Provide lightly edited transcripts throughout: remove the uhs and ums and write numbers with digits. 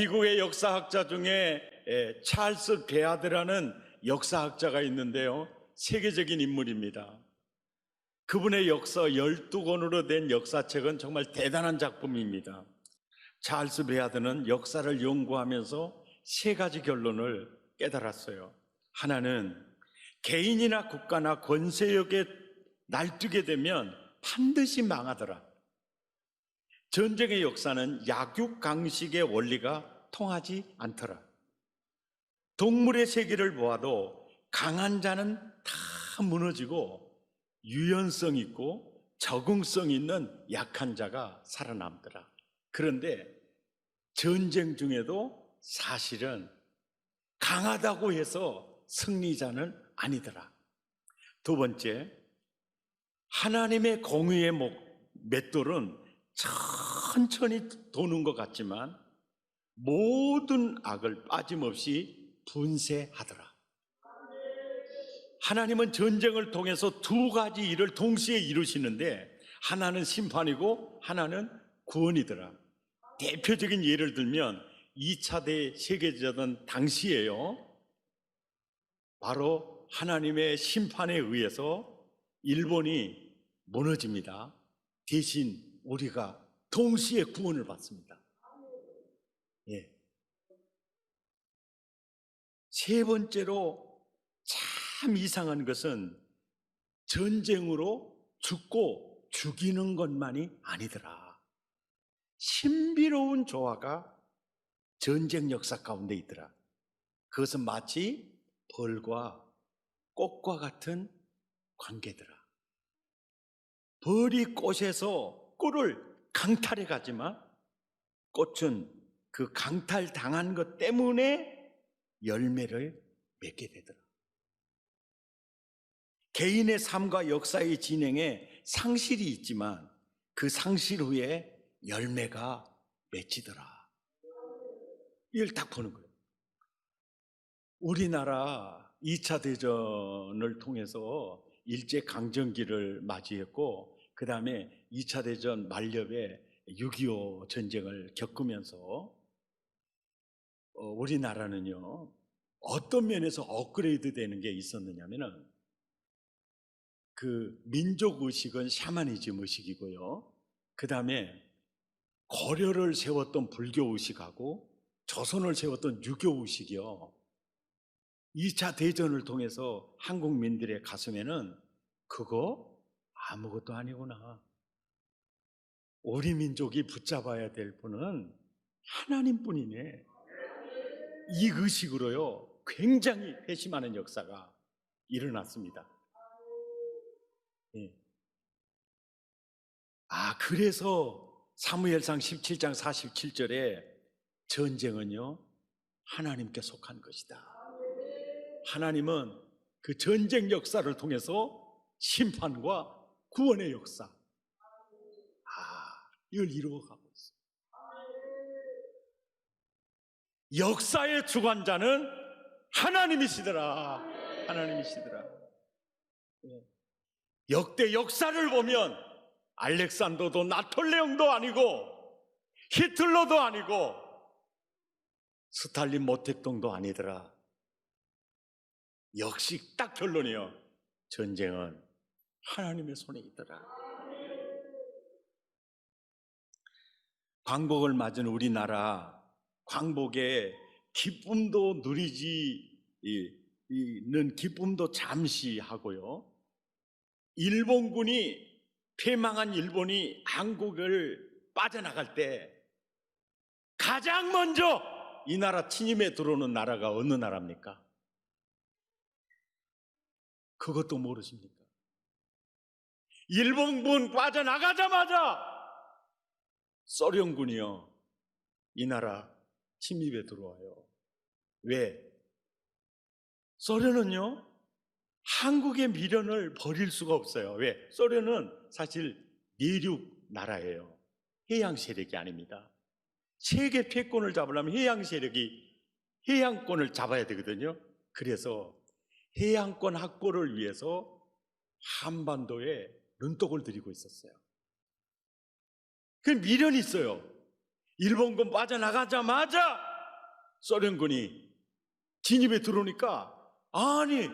미국의 역사학자 중에 찰스 베아드라는 역사학자가 있는데요, 세계적인 인물입니다. 그분의 역사 12권으로 된 역사책은 정말 대단한 작품입니다. 찰스 베아드는 역사를 연구하면서 세 가지 결론을 깨달았어요. 하나는 개인이나 국가나 권세력에 날뛰게 되면 반드시 망하더라. 전쟁의 역사는 약육강식의 원리가 통하지 않더라. 동물의 세계를 보아도 강한 자는 다 무너지고 유연성 있고 적응성 있는 약한 자가 살아남더라. 그런데 전쟁 중에도 사실은 강하다고 해서 승리자는 아니더라. 두 번째, 하나님의 공의의 맷돌은 천천히 도는 것 같지만 모든 악을 빠짐없이 분쇄하더라. 하나님은 전쟁을 통해서 두 가지 일을 동시에 이루시는데 하나는 심판이고 하나는 구원이더라. 대표적인 예를 들면 2차 세계대전 당시에요, 바로 하나님의 심판에 의해서 일본이 무너집니다. 대신 우리가 동시에 구원을 받습니다. 예. 세 번째로 참 이상한 것은 전쟁으로 죽고 죽이는 것만이 아니더라. 신비로운 조화가 전쟁 역사 가운데 있더라. 그것은 마치 벌과 꽃과 같은 관계더라. 벌이 꽃에서 꿀을 강탈해 가지만 꽃은 그 강탈당한 것 때문에 열매를 맺게 되더라. 개인의 삶과 역사의 진행에 상실이 있지만 그 상실 후에 열매가 맺히더라. 이걸 딱 보는 거예요. 우리나라 2차 대전을 통해서 일제강점기를 맞이했고, 그 다음에 2차 대전 만렵에 6.25 전쟁을 겪으면서 우리나라는요, 어떤 면에서 업그레이드 되는 게 있었느냐면은, 그 민족의식은 샤머니즘 의식이고요, 그 다음에 고려를 세웠던 불교의식하고 조선을 세웠던 유교의식이요, 2차 대전을 통해서 한국민들의 가슴에는 그거 아무것도 아니구나, 우리 민족이 붙잡아야 될 분은 하나님뿐이네, 이 의식으로요 굉장히 회심하는 역사가 일어났습니다. 예. 그래서 사무엘상 17장 47절에 전쟁은요 하나님께 속한 것이다. 하나님은 그 전쟁 역사를 통해서 심판과 구원의 역사, 이걸 이루어가고 있어요. 역사의 주관자는 하나님이시더라. 하나님이시더라. 역대 역사를 보면 알렉산더도 나폴레옹도 아니고 히틀러도 아니고 스탈린 모택동도 아니더라. 역시 딱 결론이요, 전쟁은 하나님의 손에 있더라. 광복을 맞은 우리나라, 광복의 기쁨도 누리지 는 기쁨도 잠시 하고요, 일본군이, 패망한 일본이 한국을 빠져나갈 때 가장 먼저 이 나라 침입에 들어오는 나라가 어느 나라입니까? 그것도 모르십니까? 일본군 빠져나가자마자 소련군이요 이 나라 침입에 들어와요. 왜? 소련은요 한국의 미련을 버릴 수가 없어요. 왜? 소련은 사실 내륙 나라예요. 해양 세력이 아닙니다. 세계 패권을 잡으려면 해양 세력이 해양권을 잡아야 되거든요. 그래서 해양권 확보를 위해서 한반도에 눈독을 들이고 있었어요. 그 미련이 있어요. 일본군 빠져나가자마자 소련군이 진입에 들어오니까, 아니,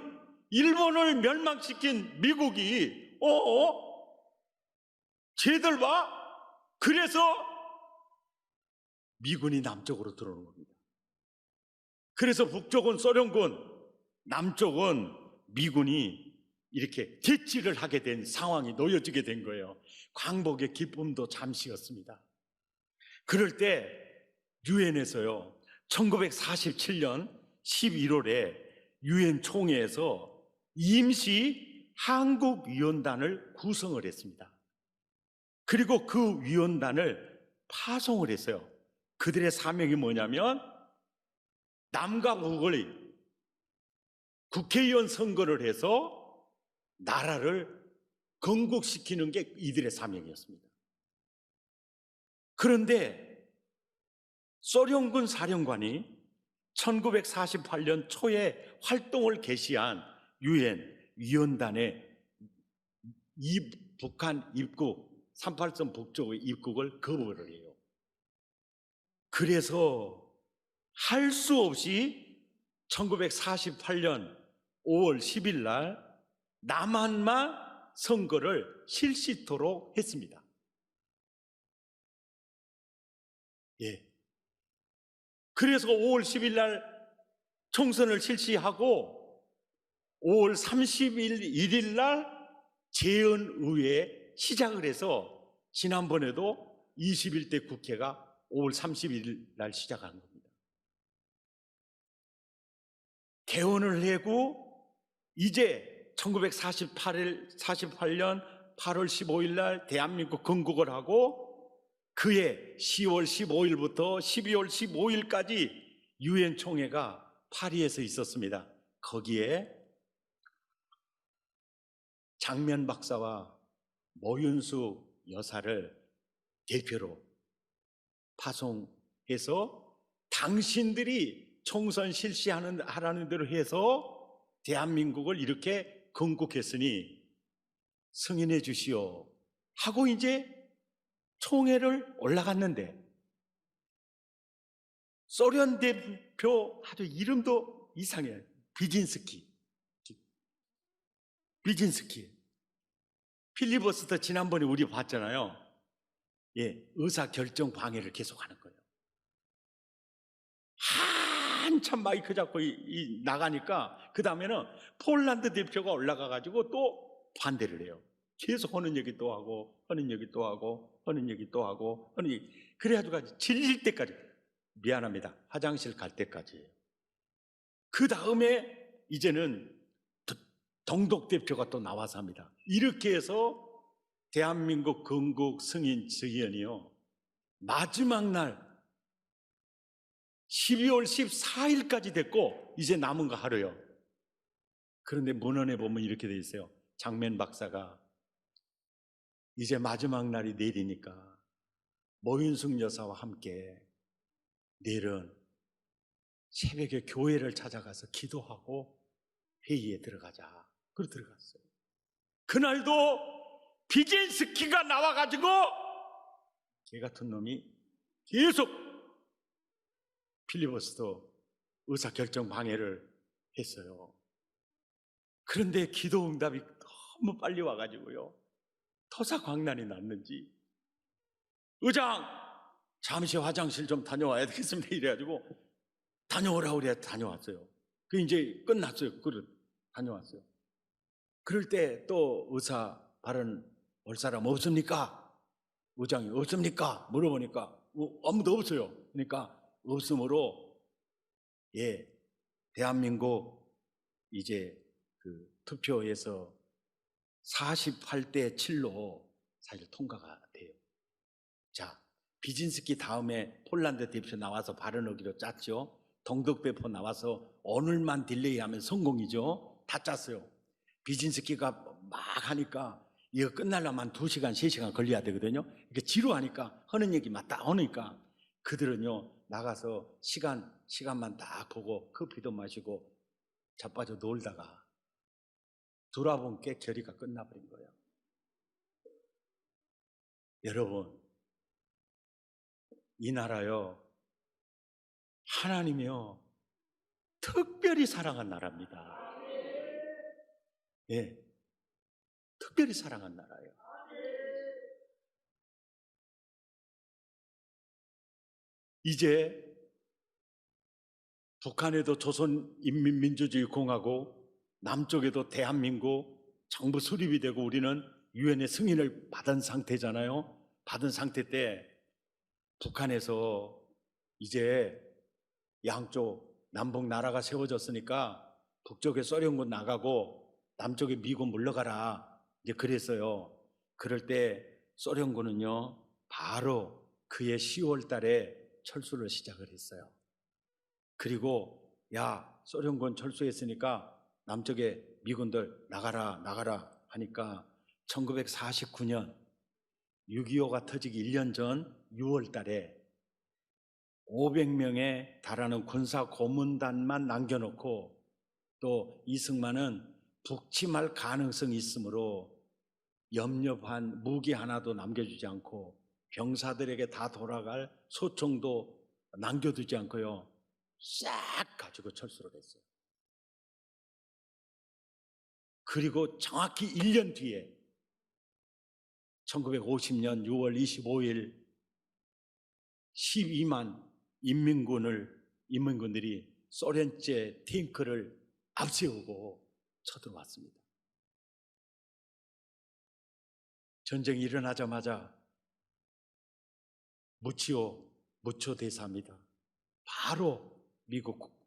일본을 멸망시킨 미국이 쟤들 봐? 그래서 미군이 남쪽으로 들어오는 겁니다. 그래서 북쪽은 소련군, 남쪽은 미군이 이렇게 대치를 하게 된 상황이 놓여지게 된 거예요. 광복의 기쁨도 잠시였습니다. 그럴 때 유엔에서요, 1947년 11월에 유엔 총회에서 임시 한국위원단을 구성을 했습니다. 그리고 그 위원단을 파송을 했어요. 그들의 사명이 뭐냐면, 남과 북을 국회의원 선거를 해서 나라를 건국시키는 게 이들의 사명이었습니다. 그런데 소련군 사령관이 1948년 초에 활동을 개시한 유엔 위원단의 북한 입국, 38선 북쪽의 입국을 거부를 해요. 그래서 할 수 없이 1948년 5월 10일 날 남한만 선거를 실시토록 했습니다. 예. 그래서 5월 10일 날 총선을 실시하고 5월 30일 1일 날 재헌의회 시작을 해서 지난번에도 21대 국회가 5월 31일 날 시작한 겁니다. 개헌을 하고 이제 1948년 8월 15일 날 대한민국 건국을 하고 그해 10월 15일부터 12월 15일까지 유엔 총회가 파리에서 있었습니다. 거기에 장면 박사와 모윤수 여사를 대표로 파송해서 당신들이 총선 하라는 대로 해서 대한민국을 이렇게 건국했으니 승인해 주시오 하고 이제 총회를 올라갔는데, 소련 대표 아주 이름도 이상해요. 비진스키. 필리버스터 지난번에 우리 봤잖아요. 예, 의사 결정 방해를 계속하는 거예요. 한참 마이크 잡고 나가니까 그 다음에는 폴란드 대표가 올라가가지고 또 반대를 해요. 계속 하는 얘기 또 하고 하는 얘기 또 하고 하는 얘기 또 하고 하는 얘기. 그래가지고 질릴 때까지, 미안합니다, 화장실 갈 때까지. 그 다음에 이제는 동독 대표가 또 나와서 합니다. 이렇게 해서 대한민국 건국 승인 지연이요, 마지막 날 12월 14일까지 됐고 이제 남은 거 하루요. 그런데 문헌에 보면 이렇게 돼 있어요. 장면 박사가 이제 마지막 날이 내일이니까 모윤숙 여사와 함께 내일은 새벽에 교회를 찾아가서 기도하고 회의에 들어가자. 그리고 들어갔어요. 그날도 비젠스키가 나와가지고 개 같은 놈이 계속 필리버스터 의사결정 방해를 했어요. 그런데 기도 응답이 너무 빨리 와가지고요, 토사광난이 났는지 의장 잠시 화장실 좀 다녀와야 되겠습니다 이래가지고 다녀오라고 그래 다녀왔어요. 그 이제 끝났어요. 다녀왔어요. 그럴 때 또 의사 발언 올 사람 없습니까? 의장이 없습니까? 물어보니까 아무도 없어요. 그러니까 없으므로, 예, 대한민국 이제 그 투표에서 48대 7로 사실 통과가 돼요. 자, 비진스키 다음에 폴란드 대표 나와서 발언하기로 짰죠. 동독 대표 나와서 오늘만 딜레이하면 성공이죠. 다 짰어요. 비진스키가 막 하니까 이거 끝나려면 2시간, 3시간 걸려야 되거든요. 이렇게 지루하니까 하는 얘기 맞다 하니까 그들은요 나가서 시간만 딱 보고 커피도 마시고 자빠져 놀다가 돌아본 게 결의가 끝나버린 거예요. 여러분, 이 나라요 하나님이요 특별히 사랑한 나라입니다. 예, 특별히 사랑한 나라예요. 이제 북한에도 조선인민민주주의공화국, 남쪽에도 대한민국 정부 수립이 되고 우리는 유엔의 승인을 받은 상태잖아요. 받은 상태 때 북한에서 이제 양쪽 남북 나라가 세워졌으니까 북쪽에 소련군 나가고 남쪽에 미군 물러가라 이제 그랬어요. 그럴 때 소련군은요 바로 그해 10월 달에 철수를 시작을 했어요. 그리고 야 소련군 철수했으니까 남쪽에 미군들 나가라 하니까 1949년 6.25가 터지기 1년 전 6월 달에 500명에 달하는 군사 고문단만 남겨놓고 또 이승만은 북침할 가능성이 있으므로 염려한 무기 하나도 남겨주지 않고 병사들에게 다 돌아갈 소총도 남겨두지 않고요 싹 가지고 철수를 했어요. 그리고 정확히 1년 뒤에 1950년 6월 25일 12만 인민군들이 소련제 탱크를 앞세우고 쳐들어왔습니다. 전쟁이 일어나자마자 무초 대사입니다. 바로 미국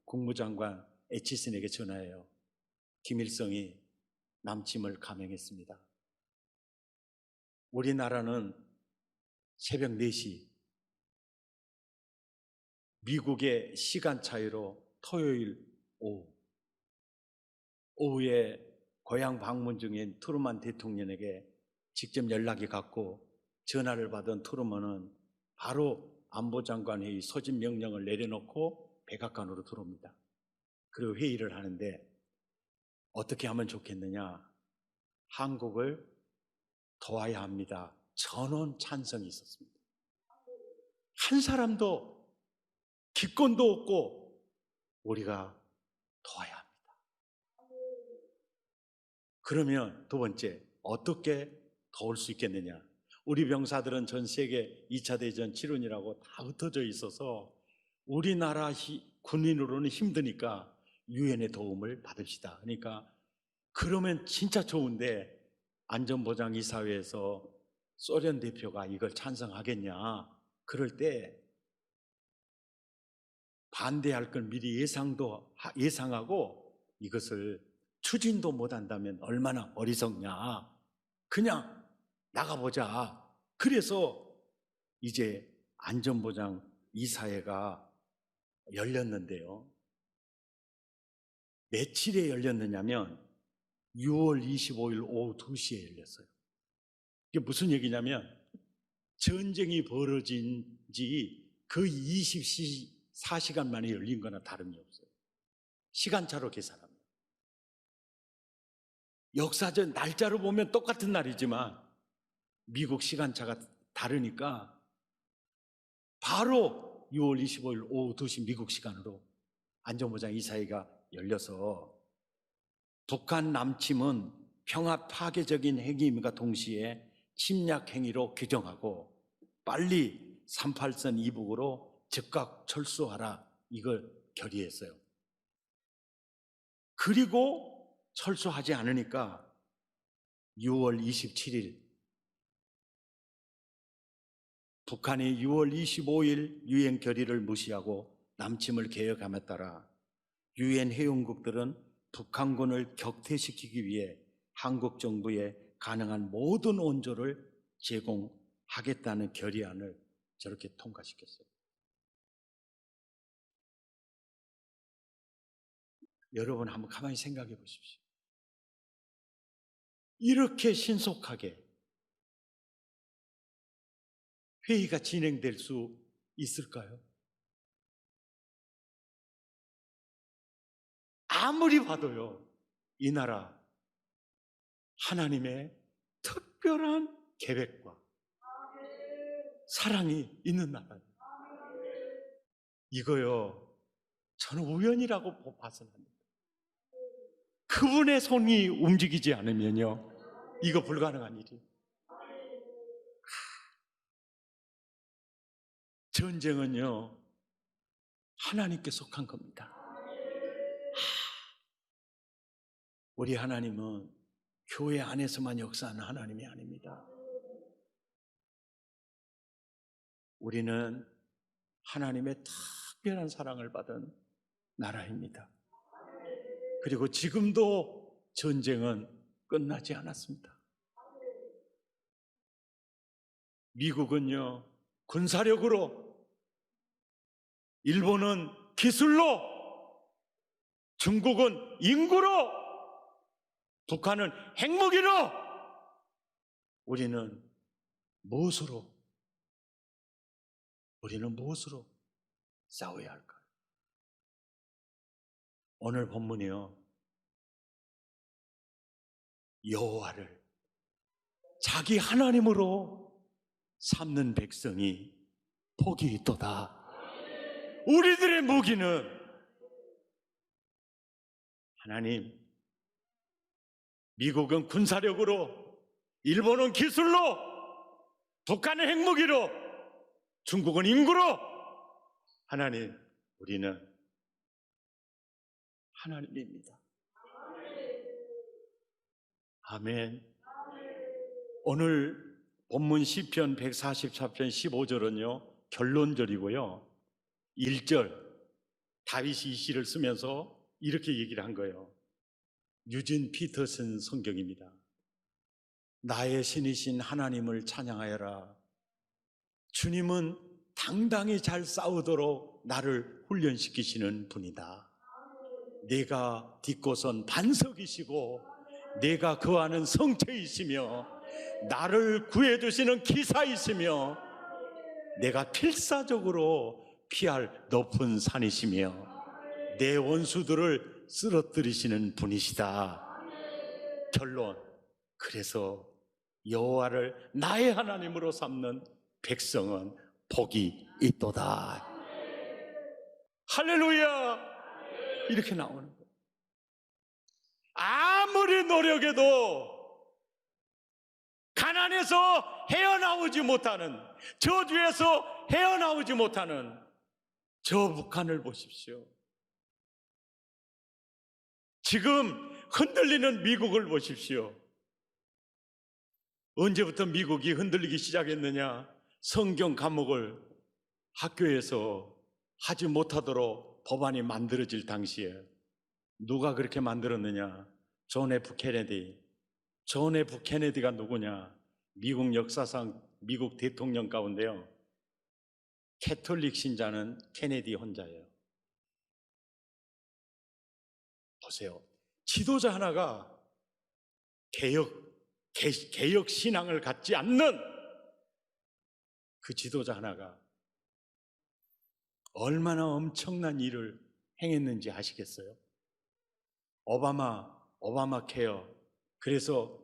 국무장관 애치슨에게 전화해요. 김일성이 남침을 감행했습니다. 우리나라는 새벽 4시 미국의 시간 차이로 토요일 오후에 고향 방문 중인 트루먼 대통령에게 직접 연락이 갔고 전화를 받은 트루먼은 바로 안보장관회의 소집 명령을 내려놓고 백악관으로 들어옵니다. 그리고 회의를 하는데 어떻게 하면 좋겠느냐? 한국을 도와야 합니다. 전원 찬성이 있었습니다. 한 사람도 기권도 없고 우리가 도와야 합니다. 그러면 두 번째, 어떻게 도울 수 있겠느냐? 우리 병사들은 전 세계 2차 대전 치료이라고 다 흩어져 있어서 우리나라 군인으로는 힘드니까 유엔의 도움을 받읍시다. 그러니까 그러면 진짜 좋은데 안전보장이사회에서 소련 대표가 이걸 찬성하겠냐? 그럴 때 반대할 걸 미리 예상하고 이것을 추진도 못한다면 얼마나 어리석냐. 그냥 나가보자. 그래서 이제 안전보장 이사회가 열렸는데요. 며칠에 열렸느냐면 6월 25일 오후 2시에 열렸어요. 이게 무슨 얘기냐면 전쟁이 벌어진 지 거의 24시간 만에 열린 거나 다름이 없어요. 시간차로 계산합니다. 역사적 날짜로 보면 똑같은 날이지만 미국 시간차가 다르니까 바로 6월 25일 오후 2시 미국 시간으로 안전보장 이사회가 열려서 북한 남침은 평화 파괴적인 행위임과 동시에 침략 행위로 규정하고 빨리 38선 이북으로 즉각 철수하라 이걸 결의했어요. 그리고 철수하지 않으니까 6월 27일 북한이 6월 25일 유엔 결의를 무시하고 남침을 개혁함에 따라 유엔 회원국들은 북한군을 격퇴시키기 위해 한국 정부에 가능한 모든 원조를 제공하겠다는 결의안을 저렇게 통과시켰어요. 여러분 한번 가만히 생각해 보십시오. 이렇게 신속하게 회의가 진행될 수 있을까요? 아무리 봐도요, 이 나라 하나님의 특별한 계획과 사랑이 있는 나라예요. 이거요, 저는 우연이라고 봐서는 안 됩니다. 그분의 손이 움직이지 않으면요, 이거 불가능한 일이에요. 전쟁은요, 하나님께 속한 겁니다. 우리 하나님은 교회 안에서만 역사하는 하나님이 아닙니다. 우리는 하나님의 특별한 사랑을 받은 나라입니다. 그리고 지금도 전쟁은 끝나지 않았습니다. 미국은요, 군사력으로, 일본은 기술로, 중국은 인구로, 북한은 핵무기로, 우리는 무엇으로 싸워야 할까요? 오늘 본문이요, 여호와를 자기 하나님으로 삼는 백성이 복이 있도다. 우리들의 무기는 하나님, 미국은 군사력으로, 일본은 기술로, 북한은 핵무기로, 중국은 인구로. 하나님, 우리는 하나님입니다. 아멘. 오늘 본문 시편 144편 15절은요 결론절이고요, 1절 다윗이 이 시를 쓰면서 이렇게 얘기를 한 거예요. 유진 피터슨 성경입니다. 나의 신이신 하나님을 찬양하여라. 주님은 당당히 잘 싸우도록 나를 훈련시키시는 분이다. 내가 딛고선 반석이시고 내가 거하는 성체이시며 나를 구해주시는 기사이시며 내가 필사적으로 피할 높은 산이시며 내 원수들을 쓰러뜨리시는 분이시다. 결론, 그래서 여호와를 나의 하나님으로 삼는 백성은 복이 있도다. 할렐루야! 이렇게 나오는 거예요. 아무리 노력해도 가난에서 헤어나오지 못하는, 저주에서 헤어나오지 못하는 저 북한을 보십시오. 지금 흔들리는 미국을 보십시오. 언제부터 미국이 흔들리기 시작했느냐? 성경 과목을 학교에서 하지 못하도록 법안이 만들어질 당시에 누가 그렇게 만들었느냐? 존 F 케네디. 존 F 케네디가 누구냐? 미국 역사상 미국 대통령 가운데요, 캐톨릭 신자는 케네디 혼자예요. 보세요. 지도자 하나가 개혁 신앙을 갖지 않는 그 지도자 하나가 얼마나 엄청난 일을 행했는지 아시겠어요? 오바마 케어. 그래서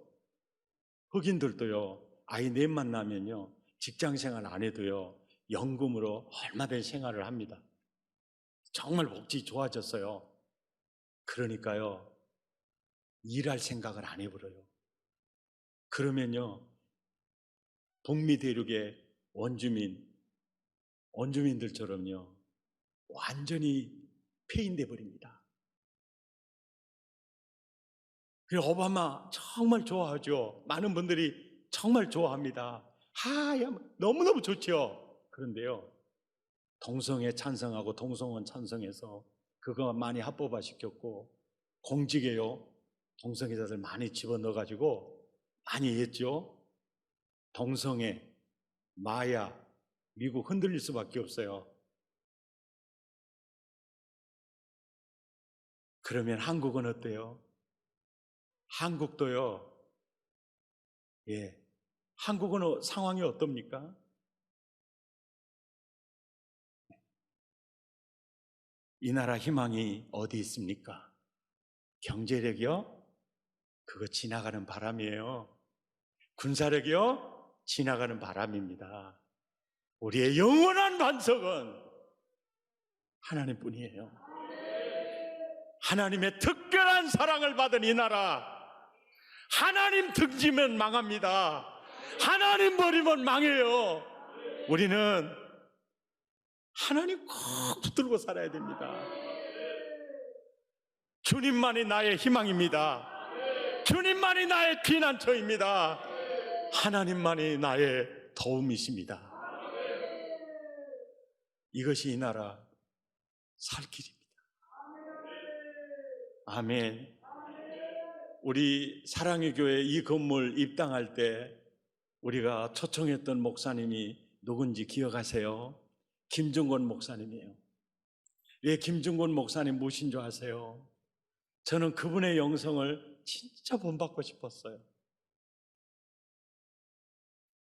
흑인들도요, 아이 넷만 나면요, 직장 생활 안 해도요, 연금으로 얼마든 생활을 합니다. 정말 복지 좋아졌어요. 그러니까요, 일할 생각을 안 해버려요. 그러면요, 북미 대륙의 원주민들처럼요, 완전히 폐인돼 버립니다. 그래서 오바마 정말 좋아하죠. 많은 분들이 정말 좋아합니다. 너무너무 좋죠. 그런데요, 동성애 찬성하고 동성혼 찬성해서 그거 많이 합법화 시켰고, 공직에요, 동성애자들 많이 집어넣어가지고 많이 했죠. 동성애, 마야, 미국 흔들릴 수밖에 없어요. 그러면 한국은 어때요? 한국도요, 한국은 상황이 어떻습니까? 이 나라 희망이 어디 있습니까? 경제력이요? 그거 지나가는 바람이에요. 군사력이요? 지나가는 바람입니다. 우리의 영원한 반석은 하나님뿐이에요. 하나님의 특별한 사랑을 받은 이 나라, 하나님 등지면 망합니다. 하나님 버리면 망해요. 우리는 하나님 꼭 붙들고 살아야 됩니다. 주님만이 나의 희망입니다. 주님만이 나의 피난처입니다. 하나님만이 나의 도움이십니다. 이것이 이 나라 살 길입니다. 아멘. 우리 사랑의 교회 이 건물 입당할 때 우리가 초청했던 목사님이 누군지 기억하세요? 김중권 목사님이에요. 왜 김중권 목사님 모신 줄 아세요? 저는 그분의 영성을 진짜 본받고 싶었어요.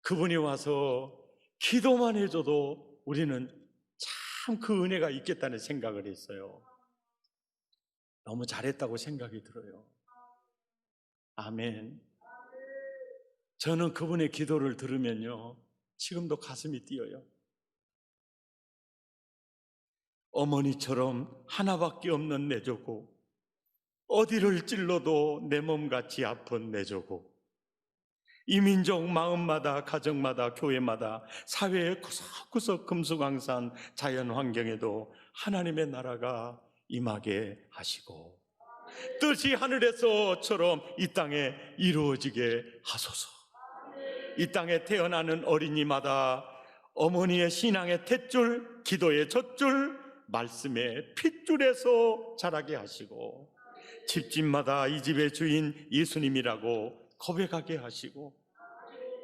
그분이 와서 기도만 해줘도 우리는 참 그 은혜가 있겠다는 생각을 했어요. 너무 잘했다고 생각이 들어요. 아멘. 저는 그분의 기도를 들으면요, 지금도 가슴이 뛰어요. 어머니처럼 하나밖에 없는 내 조국, 어디를 찔러도 내 몸같이 아픈 내 조국, 이 민족 마음마다, 가정마다, 교회마다, 사회의 구석구석 금수강산 자연 환경에도 하나님의 나라가 임하게 하시고 뜻이 하늘에서처럼 이 땅에 이루어지게 하소서. 이 땅에 태어나는 어린이마다 어머니의 신앙의 탯줄, 기도의 젖줄, 말씀의 핏줄에서 자라게 하시고 집집마다 이 집의 주인 예수님이라고 고백하게 하시고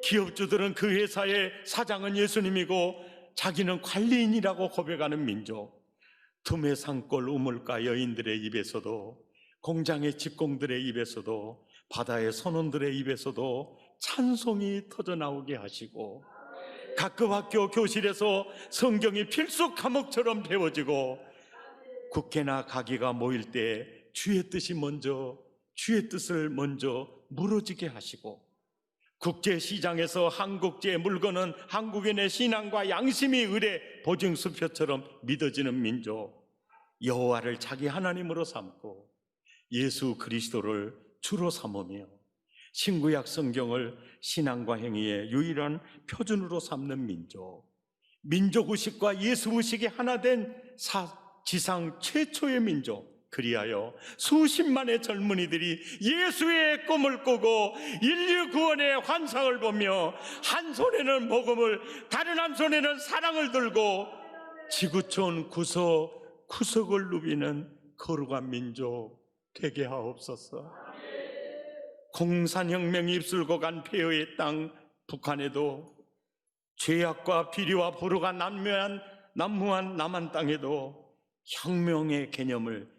기업주들은 그 회사의 사장은 예수님이고 자기는 관리인이라고 고백하는 민족, 틈의 산골 우물가 여인들의 입에서도, 공장의 직공들의 입에서도, 바다의 선원들의 입에서도 찬송이 터져나오게 하시고 각급 학교 교실에서 성경이 필수 과목처럼 배워지고 국회나 가기가 모일 때 주의 뜻을 먼저 무너지게 하시고 국제시장에서 한국제의 물건은 한국인의 신앙과 양심이 의뢰 보증수표처럼 믿어지는 민족, 여호와를 자기 하나님으로 삼고 예수 그리스도를 주로 삼으며 신구약 성경을 신앙과 행위의 유일한 표준으로 삼는 민족, 민족의식과 예수의식이 하나 된 지상 최초의 민족, 그리하여 수십만의 젊은이들이 예수의 꿈을 꾸고 인류 구원의 환상을 보며 한 손에는 복음을, 다른 한 손에는 사랑을 들고 지구촌 구석구석을 누비는 거룩한 민족 되게 하옵소서. 공산혁명이 입술고 간 폐허의 땅 북한에도, 죄악과 비리와 불화가 난무한 남한 땅에도 혁명의 개념을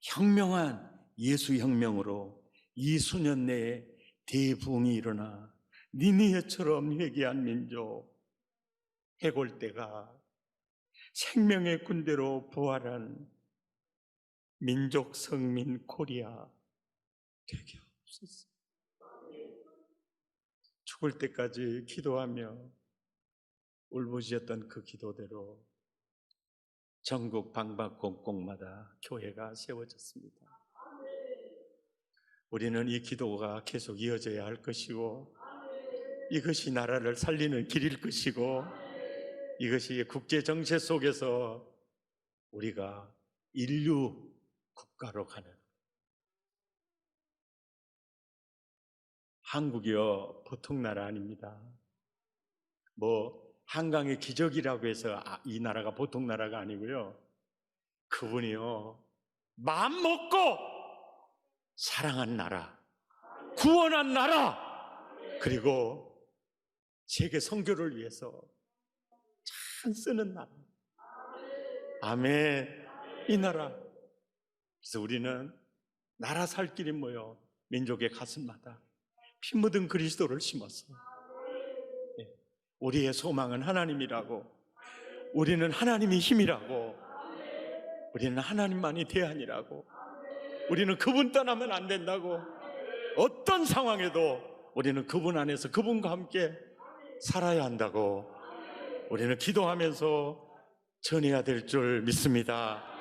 혁명한 예수혁명으로 이 수년 내에 대부흥이 일어나 니느웨처럼 회개한 민족, 해골대가 생명의 군대로 부활한 민족 성민 코리아 되게 없었어. 죽을 때까지 기도하며 울부짖었던 그 기도대로 전국 방방곡곡마다 교회가 세워졌습니다. 우리는 이 기도가 계속 이어져야 할 것이고 이것이 나라를 살리는 길일 것이고 이것이 국제 정세 속에서 우리가 인류 국가로 가는, 한국이요 보통 나라 아닙니다. 한강의 기적이라고 해서 이 나라가 보통 나라가 아니고요, 그분이요 마음 먹고 사랑한 나라, 구원한 나라, 그리고 세계 선교를 위해서 참 쓰는 나라. 아멘. 이 나라. 그래서 우리는 나라 살 길이 뭐요? 민족의 가슴마다 피 묻은 그리스도를 심었어. 우리의 소망은 하나님이라고, 우리는 하나님이 힘이라고, 우리는 하나님만이 대안이라고, 우리는 그분 떠나면 안 된다고, 어떤 상황에도 우리는 그분 안에서 그분과 함께 살아야 한다고, 우리는 기도하면서 전해야 될 줄 믿습니다.